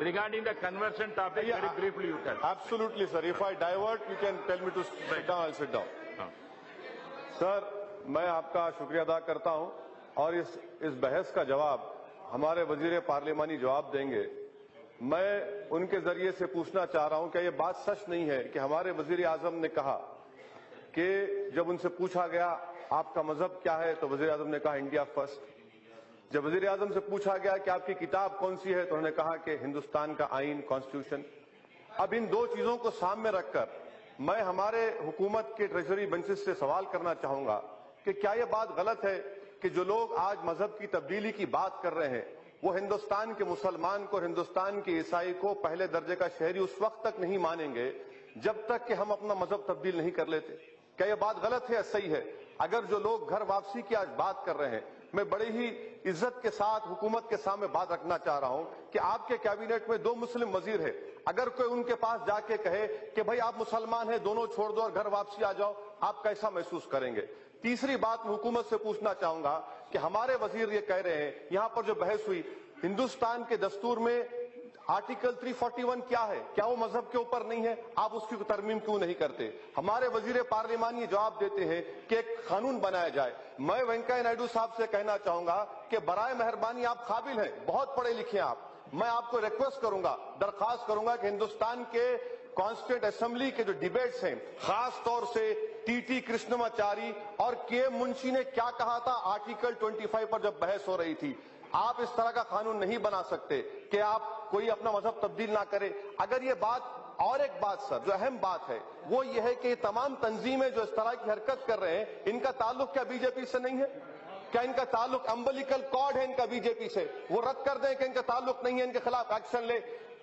Regarding the conversion topic, very briefly you tell. Absolutely, sir. If I divert, you can tell me to sit down, I'll sit down. Sir, मैं आपका शुक्रिया अदा करता हूं और इस बहस का जवाब हमारे वजीर पार्लिमानी जवाब देंगे। मैं उनके जरिए से पूछना चाह रहा हूं कि ये बात सच नहीं है कि हमारे वजीर आजम ने कहा कि जब उनसे पूछा गया आपका मजहब क्या है तो वजीर आजम ने कहा इंडिया फर्स्ट। जब वजीर आजम से पूछा गया कि आपकी किताब कौन सी है तो उन्होंने कहा कि हिंदुस्तान का आईन कॉन्स्टिट्यूशन। अब इन दो चीजों को सामने रखकर मैं हमारे हुकूमत के ट्रेजरी बेंचेस से सवाल करना चाहूंगा कि क्या यह बात गलत है कि जो लोग आज मजहब की तब्दीली की बात कर रहे हैं वो हिंदुस्तान के मुसलमान को, हिंदुस्तान के ईसाई को पहले दर्जे का शहरी उस वक्त तक नहीं मानेंगे जब तक कि हम अपना मजहब तब्दील नहीं कर लेते। क्या यह बात गलत है या सही है? अगर जो लोग घर वापसी की आज बात कर रहे हैं, मैं बड़ी ही इज्जत के साथ हुकूमत के सामने बात रखना चाह रहा हूं कि आपके कैबिनेट में 2 मुस्लिम वजीर है। अगर कोई उनके पास जाके कहे कि भाई आप मुसलमान हैं, दोनों छोड़ दो और घर वापसी आ जाओ, आप कैसा महसूस करेंगे? तीसरी बात मैं हुकूमत से पूछना चाहूंगा कि हमारे वजीर ये कह रहे हैं, यहां पर जो बहस हुई, हिंदुस्तान के दस्तूर में आर्टिकल 341 क्या है? क्या वो मजहब के ऊपर नहीं है? आप उसकी तरमीम क्यों नहीं करते? हमारे वजीर पार्लिमान ये जवाब देते हैं कि एक कानून बनाया जाए। मैं वेंकैया नायडू साहब से कहना चाहूंगा कि बराए मेहरबानी आप काबिल हैं, बहुत पढ़े लिखे हैं आप। मैं आपको रिक्वेस्ट करूंगा, दरखास्त करूंगा कि हिंदुस्तान के कॉन्स्टिट्यूंट असेंबली के जो डिबेट्स हैं, खास तौर से टीटी कृष्णमाचारी और के मुंशी ने क्या कहा था आर्टिकल 25 पर जब बहस हो रही थी, आप इस तरह का कानून नहीं बना सकते कि आप कोई अपना मजहब तब्दील ना करे। अगर ये बात, और एक बात सर जो अहम बात है वो ये है कि तमाम तंजीमें जो इस तरह की हरकत कर रहे हैं, इनका ताल्लुक क्या बीजेपी से नहीं है? क्या इनका ताल्लुक अम्बिलिकल कॉर्ड है इनका बीजेपी से? वो रद्द कर दें कि इनका ताल्लुक नहीं है, इनके खिलाफ एक्शन ले।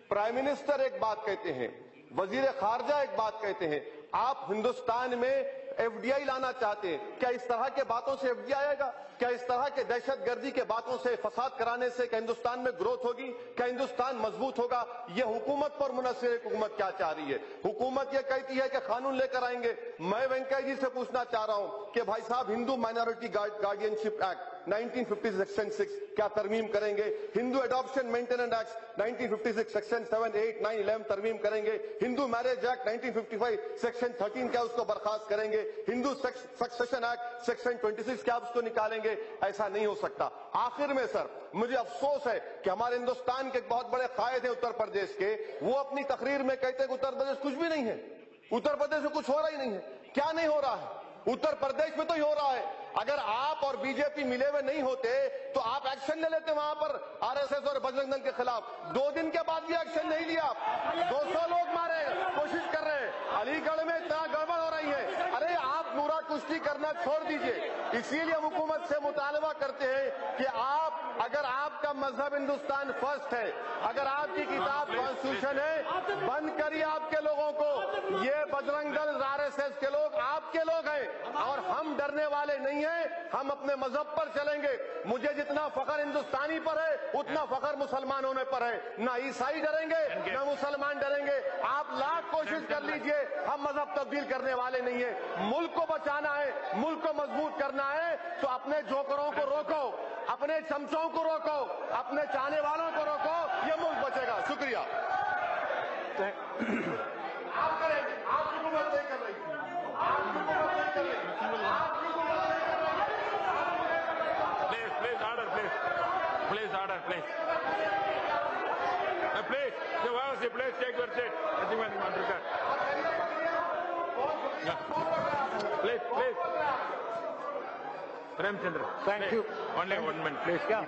प्राइम मिनिस्टर एक बात कहते हैं, वजीर खारजा एक बात कहते हैं, आप हिंदुस्तान में एफडीआई लाना चाहते हैं। क्या इस तरह के बातों से एफडीआई आएगा? क्या इस तरह के दहशतगर्दी के बातों से, फसाद कराने से क्या हिंदुस्तान में ग्रोथ होगी? क्या हिंदुस्तान मजबूत होगा? ये हुकूमत पर मुनहसर है, हुकूमत क्या चाह रही है? हुकूमत ये कहती है कि कानून लेकर आएंगे। मैं वेंकैया जी से पूछना चाह रहा हूं कि भाई साहब, Hindu minority guardianship act 1956 section 6 क्या तरमीम करेंगे? Hindu adoption maintenance act 1956 section 7, 8, 9, 11 तरमीम करेंगे? हिंदू मैरिज एक्ट 1955 सेक्शन 13 क्या उसको बर्खास्त करेंगे? हिंदू सक्सेशन एक्ट सेक्शन 26 क्या उसको निकालेंगे? ऐसा नहीं हो सकता। आखिर में सर, मुझे अफसोस है कि हमारे हिंदुस्तान के बहुत बड़े कायद हैं उत्तर प्रदेश के, वो अपनी तकरीर में कहते हैं कि उत्तर प्रदेश कुछ भी नहीं है, उत्तर प्रदेश में कुछ हो रहा ही नहीं है। क्या नहीं हो रहा है? उत्तर प्रदेश में तो ही हो रहा है। अगर आप और बीजेपी मिले हुए नहीं होते तो आप एक्शन ले लेते वहां पर आरएसएस और बजरंग दल के खिलाफ। 2 दिन के बाद भी एक्शन नहीं लिया। 200 लोग मारे, कोशिश कर रहे हैं। अलीगढ़ में इतना गड़बड़ हो रही है। अरे आप नूरा कुश्ती करना छोड़ दीजिए। इसीलिए हम हुकूमत से मुतालबा करते हैं कि आप, अगर आपका मजहब हिंदुस्तान फर्स्ट है, अगर आपकी किताब कॉन्स्टिट्यूशन है, बंद करिए आपके लोगों को। ये बजरंग दल, आरएसएस के लोग आपके लोग हैं और हम डरने वाले नहीं हैं। हम अपने मजहब पर चलेंगे। मुझे जितना फख्र हिंदुस्तानी पर है उतना फख्र मुसलमान होने पर है। ना ईसाई डरेंगे ना मुसलमान डरेंगे। आप लाख कोशिश कर लीजिए, हम मजहब तब्दील करने वाले नहीं है। मुल्क को बचाना है, मुल्क को मजबूत करना है तो अपने जोकरों को रोको, अपने चमचों को रोको, अपने चाहने वालों को रोको, ये मुल्क बचेगा। शुक्रिया। आप करेंगे, आप हुकूमत नहीं कर रही, आप हुकूमत नहीं कर रही, आप हुकूमत नहीं कर रही। Please order, please. Please order, please. Please, the house, please take your seat. Anyone you want to cut? Please. Ramchandra. Thank you. Only 1 minute, please. Yeah.